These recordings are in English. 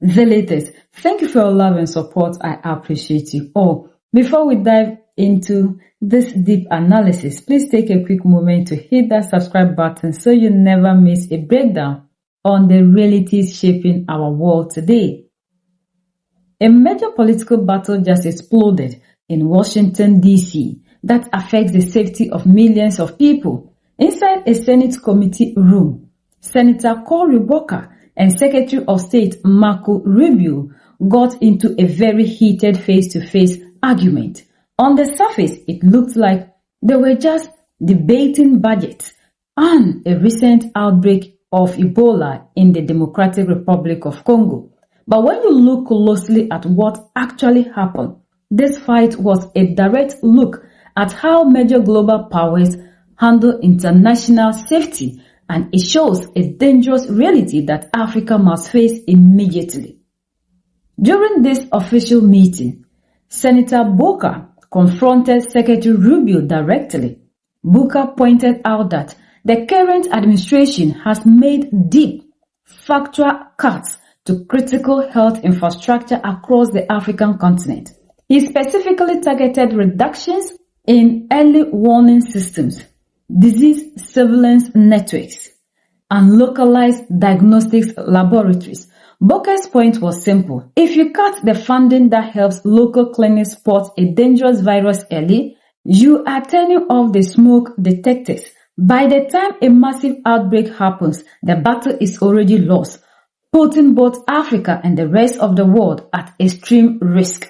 the latest. Thank you for your love and support. I appreciate you all. Before we dive into this deep analysis, please take a quick moment to hit that subscribe button so you never miss a breakdown on the realities shaping our world today. A major political battle just exploded in Washington, D.C. that affects the safety of millions of people. Inside a Senate committee room, Senator Cory Booker and Secretary of State Marco Rubio got into a very heated face-to-face argument. On the surface, it looked like they were just debating budgets and a recent outbreak of Ebola in the Democratic Republic of Congo. But when you look closely at what actually happened, this fight was a direct look at how major global powers handle international safety, and it shows a dangerous reality that Africa must face immediately. During this official meeting, Senator Booker confronted Secretary Rubio directly. Booker pointed out that the current administration has made deep, factual cuts to critical health infrastructure across the African continent. He specifically targeted reductions in early warning systems, disease surveillance networks, and localized diagnostics laboratories. Booker's point was simple. If you cut the funding that helps local clinics spot a dangerous virus early, you are turning off the smoke detectors. By the time a massive outbreak happens, the battle is already lost, putting both Africa and the rest of the world at extreme risk.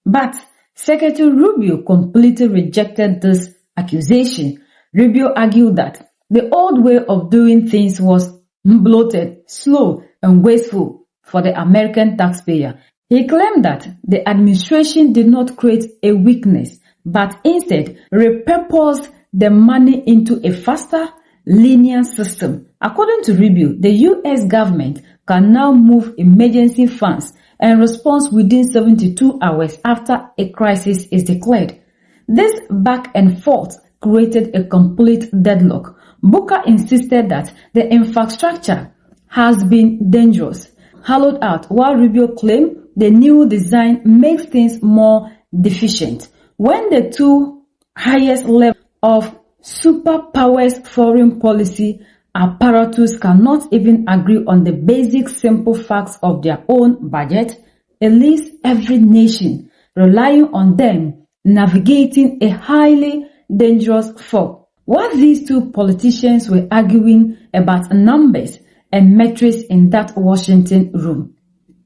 But Secretary Rubio completely rejected this accusation. Rubio argued that the old way of doing things was bloated, slow, and wasteful for the American taxpayer. He claimed that the administration did not create a weakness, but instead repurposed the money into a faster, linear system. According to Rubio, the U.S. government can now move emergency funds and respond within 72 hours after a crisis is declared. This back and forth created a complete deadlock. Booker insisted that the infrastructure has been dangerous, hollowed out, while Rubio claimed the new design makes things more efficient. When the two highest levels of superpowers foreign policy apparatus cannot even agree on the basic simple facts of their own budget, it leaves every nation relying on them navigating a highly dangerous fog. While these two politicians were arguing about numbers and metrics in that Washington room,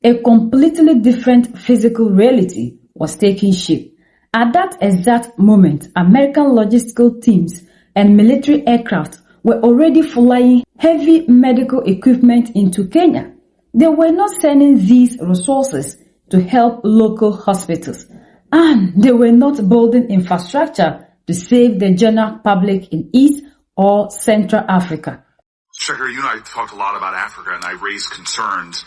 a completely different physical reality was taking shape. At that exact moment, American logistical teams and military aircraft were already flying heavy medical equipment into Kenya. They were not sending these resources to help local hospitals, and they were not building infrastructure to save the general public in East or Central Africa. Secretary, you and I talked a lot about Africa, and I raised concerns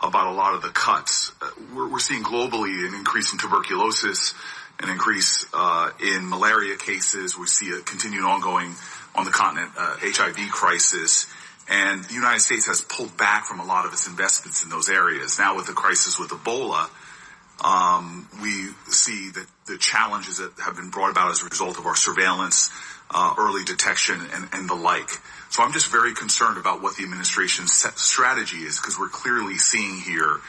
about a lot of the cuts. We're seeing globally an increase in tuberculosis, an increase in malaria cases. We see a continued ongoing on the continent HIV crisis, and the United States has pulled back from a lot of its investments in those areas. Now with the crisis with Ebola, we see that the challenges that have been brought about as a result of our surveillance, early detection, and the like. So I'm just very concerned about what the administration's strategy is, because we're clearly seeing here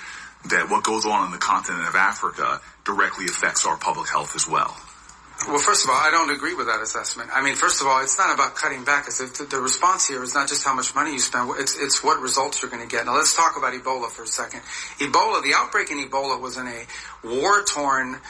that what goes on in the continent of Africa directly affects our public health as well. Well, first of all, I don't agree with that assessment. I mean, first of all, it's not about cutting back. The response here is not just how much money you spend. It's what results you're going to get. Now, let's talk about Ebola for a second. Ebola, the outbreak in Ebola was in a war-torn,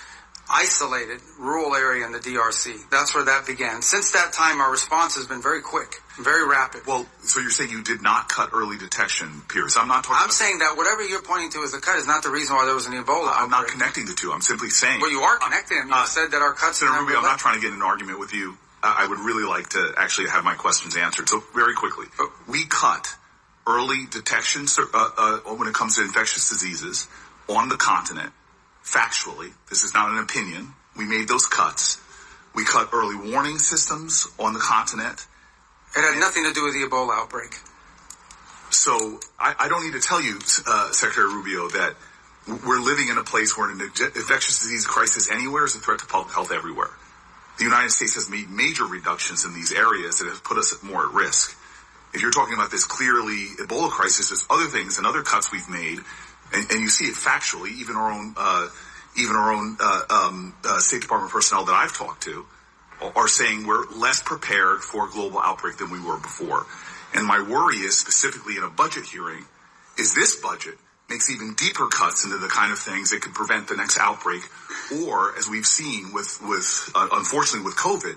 isolated rural area in the DRC. That's where that began. Since that time, our response has been very quick, very rapid. Well, so you're saying you did not cut early detection, Pierce. I'm saying that whatever you're pointing to as a cut is not the reason why there was an Ebola outbreak. I'm not connecting the two. I'm simply saying. Well, you are connecting them. You said that our cuts... Senator Rubio, I'm not trying to get in an argument with you. I would really like to actually have my questions answered. So very quickly, we cut early detection when it comes to infectious diseases on the continent. Factually, this is not an opinion. We made those cuts. We cut early warning systems on the continent. It had nothing to do with the Ebola outbreak. So I don't need to tell you, Secretary Rubio, that we're living in a place where an infectious disease crisis anywhere is a threat to public health everywhere. The United States has made major reductions in these areas that have put us more at risk. If you're talking about this clearly Ebola crisis, there's other things and other cuts we've made, and you see it factually. Even our own State Department personnel that I've talked to are saying we're less prepared for a global outbreak than we were before. And my worry is, specifically in a budget hearing, is this budget makes even deeper cuts into the kind of things that could prevent the next outbreak, or, as we've seen unfortunately with COVID,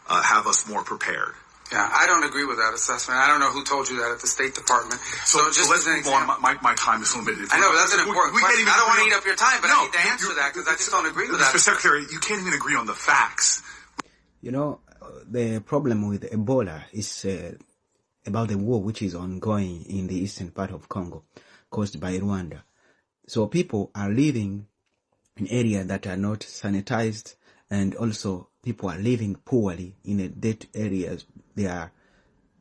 have us more prepared. Yeah, I don't agree with that assessment. I don't know who told you that at the State Department. So just let's move on. My time is limited. I know, but that's an important question. I don't want to eat up your time, but I need to answer that because I just don't agree with that. Mr. Secretary, you can't even agree on the facts. You know, the problem with Ebola is about the war which is ongoing in the eastern part of Congo, caused by Rwanda. So people are living in areas that are not sanitized, and also people are living poorly in the dead areas. They are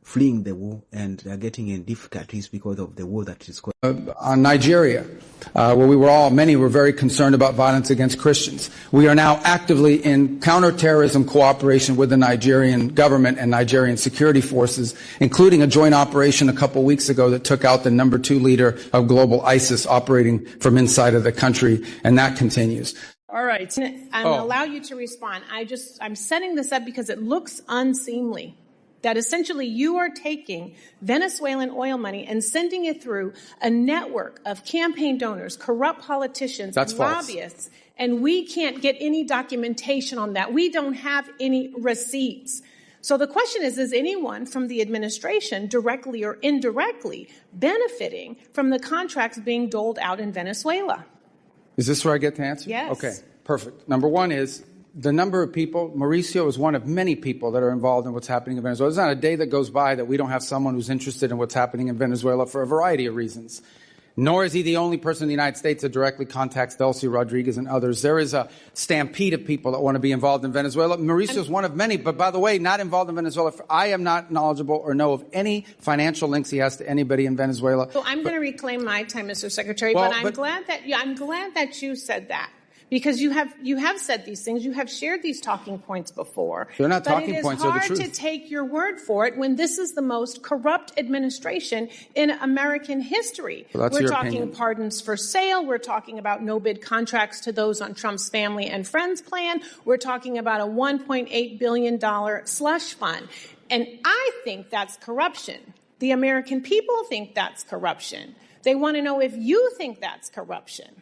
fleeing the war and they are getting in difficulties because of the war that is going on Nigeria, where many were very concerned about violence against Christians. We are now actively in counterterrorism cooperation with the Nigerian government and Nigerian security forces, including a joint operation a couple weeks ago that took out the number 2 leader of global ISIS operating from inside of the country, and that continues. All right. I'm going to allow you to respond. I'm setting this up because it looks unseemly that essentially you are taking Venezuelan oil money and sending it through a network of campaign donors, corrupt politicians, lobbyists, and we can't get any documentation on that. We don't have any receipts. So the question is anyone from the administration, directly or indirectly, benefiting from the contracts being doled out in Venezuela? Is this where I get to answer? Yes. Okay, perfect. Number one is the number of people. Mauricio is one of many people that are involved in what's happening in Venezuela. There's not a day that goes by that we don't have someone who's interested in what's happening in Venezuela for a variety of reasons. Nor is he the only person in the United States that directly contacts Delcy Rodriguez and others. There is a stampede of people that want to be involved in Venezuela. Mauricio is one of many, but by the way, not involved in Venezuela. I am not knowledgeable or know of any financial links he has to anybody in Venezuela. So I'm going to reclaim my time, Mr. Secretary, but I'm glad that you said that. Because you have said these things, you have shared these talking points before. They're not talking points, they're the truth. But it is hard to take your word for it when this is the most corrupt administration in American history. Well, we're talking pardons for sale. We're talking about no-bid contracts to those on Trump's family and friends plan. We're talking about a $1.8 billion slush fund. And I think that's corruption. The American people think that's corruption. They want to know if you think that's corruption.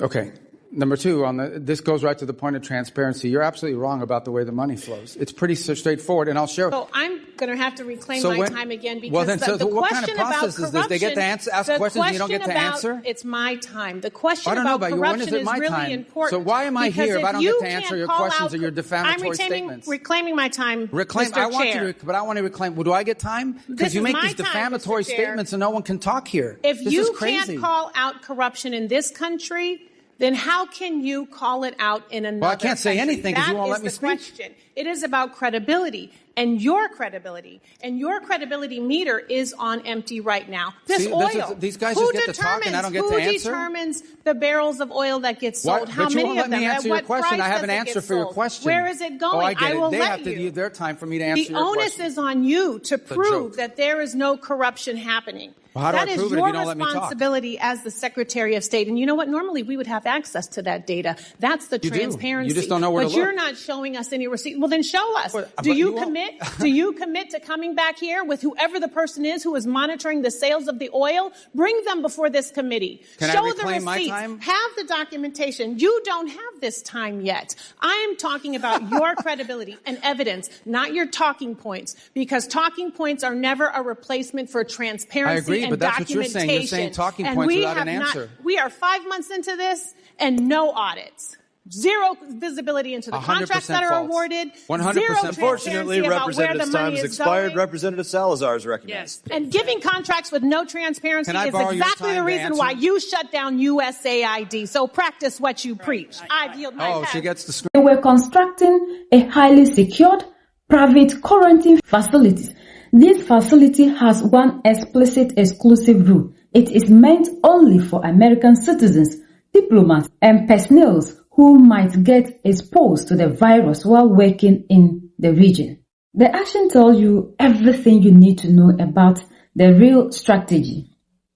Okay. Number two, this goes right to the point of transparency. You're absolutely wrong about the way the money flows. It's pretty straightforward, and I'll share. So I'm going to have to reclaim my time again because the what question kind of process is this? They get to ask questions and you don't get to answer? It's my time. The question about corruption is really time? important. So why am I here if I don't get to answer your questions or your defamatory statements? I'm reclaiming my time, Mr. Chair. But I want to reclaim. Do I get time? Because you make these defamatory statements and no one can talk here. If you can't call out corruption in this country, then how can you call it out in another Well, I can't say anything because you won't let me speak. Question. It is about credibility and your credibility meter is on empty right now. Oil. These guys just get to talk and I don't get to answer? Who determines the barrels of oil that get sold? How many of them? But you won't let me answer your question. I have an answer for your question. Where is it going? I get it. They have to you. use their time for me to answer your question. The onus is on you to prove that there is no corruption happening. Well, how do that I prove is it if your you don't let me talk? responsibility as the Secretary of State. And you know what? Normally we would have access to that data. That's the transparency. You just don't know where to look. But you're not showing us any receipt. Well, then show us. Do you commit to coming back here with whoever the person is who is monitoring the sales of the oil? Bring them before this committee. Show the receipts. My time? Have the documentation. You don't have this time yet. I am talking about your credibility and evidence, not your talking points, because talking points are never a replacement for transparency. I agree, but that's what you're saying. You're saying talking points without an answer. We are 5 months into this and no audits. Zero visibility into the contracts that are awarded. 100%. Unfortunately, Representative's time has expired. Representative Salazar is recognized. Yes. And giving contracts with no transparency is exactly the reason why you shut down USAID. So practice what you preach. I yield my time. She gets the They were constructing a highly secured private quarantine facilities This facility has one explicit exclusive rule. It is meant only for American citizens, diplomats, and personnel who might get exposed to the virus while working in the region. The action tells you everything you need to know about the real strategy.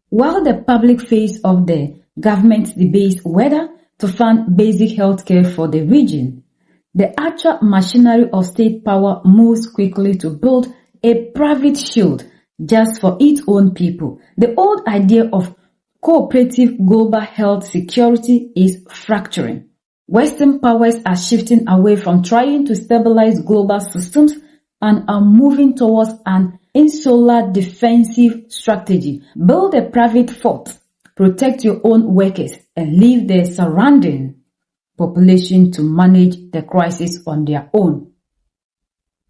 While the public face of the government debates whether to fund basic health care for the region, the actual machinery of state power moves quickly to build a private shield just for its own people. The old idea of cooperative global health security is fracturing. Western powers are shifting away from trying to stabilize global systems and are moving towards an insular defensive strategy. Build a private fort, protect your own workers, and leave the surrounding population to manage the crisis on their own.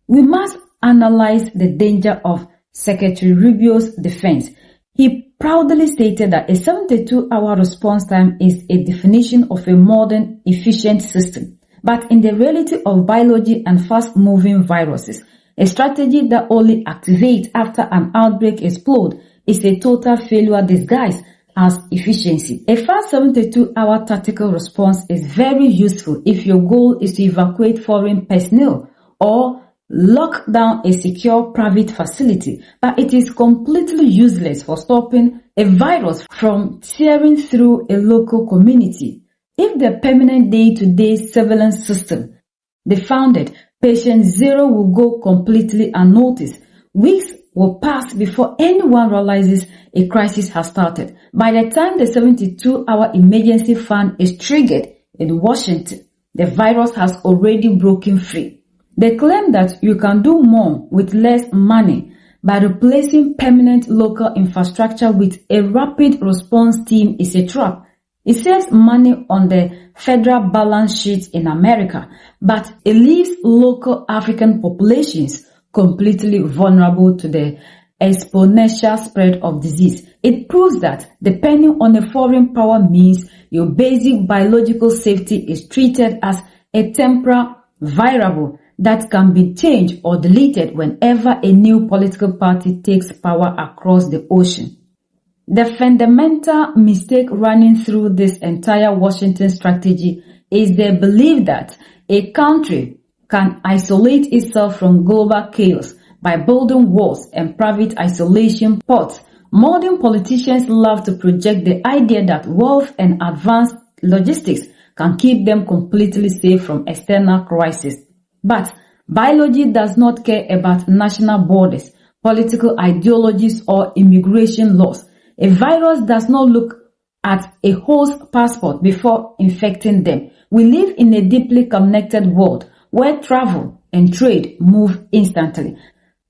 We must analyze the danger of Secretary Rubio's defense. He proudly stated that a 72-hour response time is a definition of a modern, efficient system. But in the reality of biology and fast-moving viruses, a strategy that only activates after an outbreak explodes is a total failure disguised as efficiency. A fast 72-hour tactical response is very useful if your goal is to evacuate foreign personnel or lock down a secure private facility, but it is completely useless for stopping a virus from tearing through a local community. If the permanent day-to-day surveillance system, the founded patient zero, will go completely unnoticed, weeks will pass before anyone realizes a crisis has started. By the time the 72-hour emergency fund is triggered in Washington, the virus has already broken free. They claim that you can do more with less money by replacing permanent local infrastructure with a rapid response team is a trap. It saves money on the federal balance sheet in America, but it leaves local African populations completely vulnerable to the exponential spread of disease. It proves that depending on a foreign power means your basic biological safety is treated as a temporal variable that can be changed or deleted whenever a new political party takes power across the ocean. The fundamental mistake running through this entire Washington strategy is the belief that a country can isolate itself from global chaos by building walls and private isolation ports. Modern politicians love to project the idea that wealth and advanced logistics can keep them completely safe from external crises. But biology does not care about national borders, political ideologies, or immigration laws. A virus does not look at a host passport before infecting them. We live in a deeply connected world where travel and trade move instantly.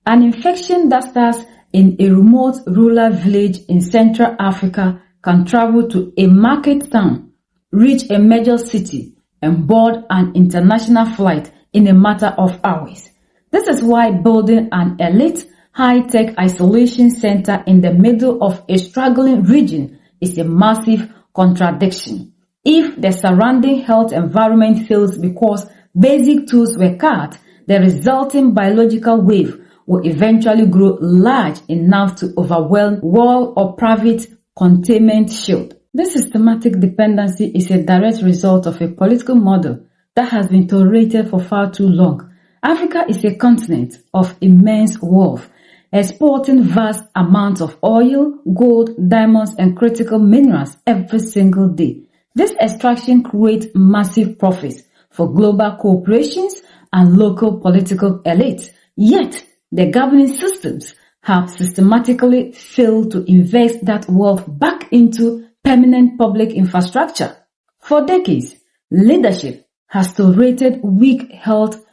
An infection that starts in a remote rural village in Central Africa can travel to a market town, reach a major city, and board an international flight in a matter of hours. This is why building an elite high-tech isolation center in the middle of a struggling region is a massive contradiction. If the surrounding health environment fails because basic tools were cut, the resulting biological wave will eventually grow large enough to overwhelm wall or private containment shield. This systematic dependency is a direct result of a political model that has been tolerated for far too long. Africa is a continent of immense wealth, exporting vast amounts of oil, gold, diamonds, and critical minerals every single day. This extraction creates massive profits for global corporations and local political elites. Yet, the governing systems have systematically failed to invest that wealth back into permanent public infrastructure. For decades, leadership has tolerated weak health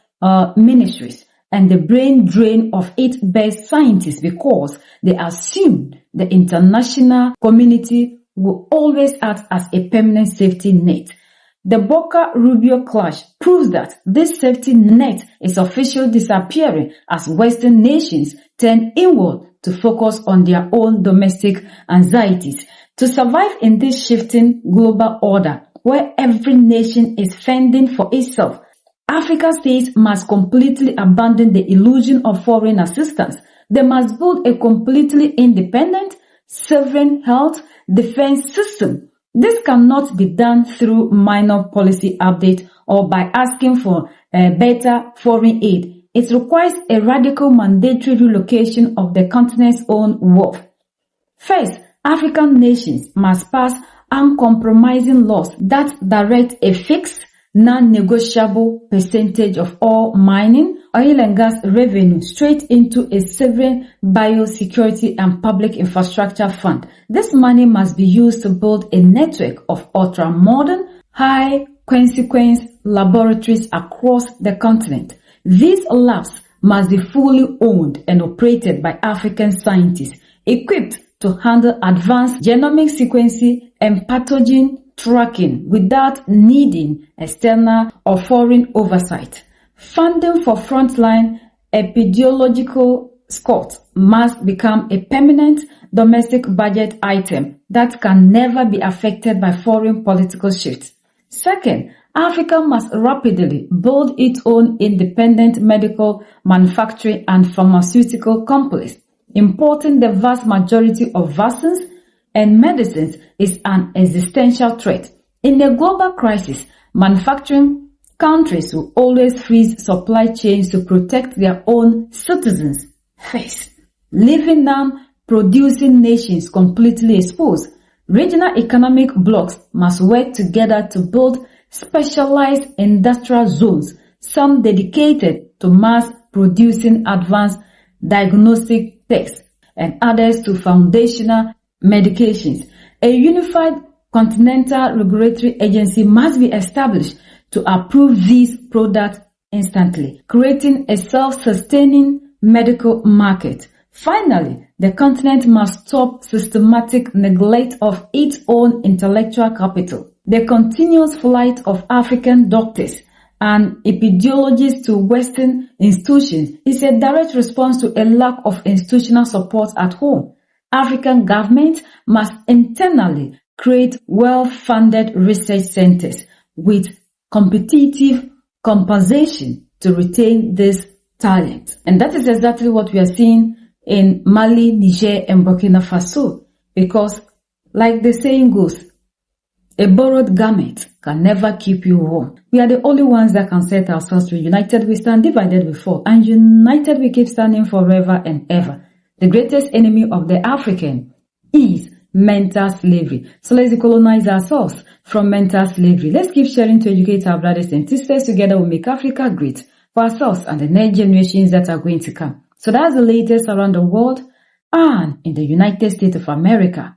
ministries and the brain drain of its best scientists because they assume the international community will always act as a permanent safety net. The Boca-Rubio clash proves that this safety net is officially disappearing as Western nations turn inward to focus on their own domestic anxieties. To survive in this shifting global order, where every nation is fending for itself, African states must completely abandon the illusion of foreign assistance. They must build a completely independent, sovereign health defense system. This cannot be done through minor policy update or by asking for better foreign aid. It requires a radical mandatory relocation of the continent's own wealth. First, African nations must pass uncompromising laws that direct a fixed, non-negotiable percentage of all mining, oil and gas revenue straight into a sovereign biosecurity and public infrastructure fund. This money must be used to build a network of ultra-modern, high-consequence laboratories across the continent. These labs must be fully owned and operated by African scientists, equipped to handle advanced genomic sequencing and pathogen tracking without needing external or foreign oversight. Funding for frontline epidemiological squads must become a permanent domestic budget item that can never be affected by foreign political shifts. Second, Africa must rapidly build its own independent medical, manufacturing and pharmaceutical complex. Importing the vast majority of vaccines and medicines is an existential threat. In a global crisis, manufacturing countries will always freeze supply chains to protect their own citizens first, leaving non-producing nations completely exposed. Regional economic blocs must work together to build specialized industrial zones, some dedicated to mass-producing advanced diagnostic tests and others to foundational medications. A unified continental regulatory agency must be established to approve these products instantly, creating a self-sustaining medical market. Finally, the continent must stop systematic neglect of its own intellectual capital. The continuous flight of African doctors and epidemiologists to Western institutions is a direct response to a lack of institutional support at home. African governments must internally create well-funded research centers with competitive compensation to retain this talent. And that is exactly what we are seeing in Mali, Niger, and Burkina Faso. Because, like the saying goes, a borrowed garment can never keep you warm. We are the only ones that can set ourselves free. United we stand, divided we fall. And united we keep standing forever and ever. The greatest enemy of the African is mental slavery. So let's decolonize ourselves from mental slavery. Let's keep sharing to educate our brothers and sisters. Together we'll make Africa great for ourselves and the next generations that are going to come. So that's the latest around the world and in the United States of America.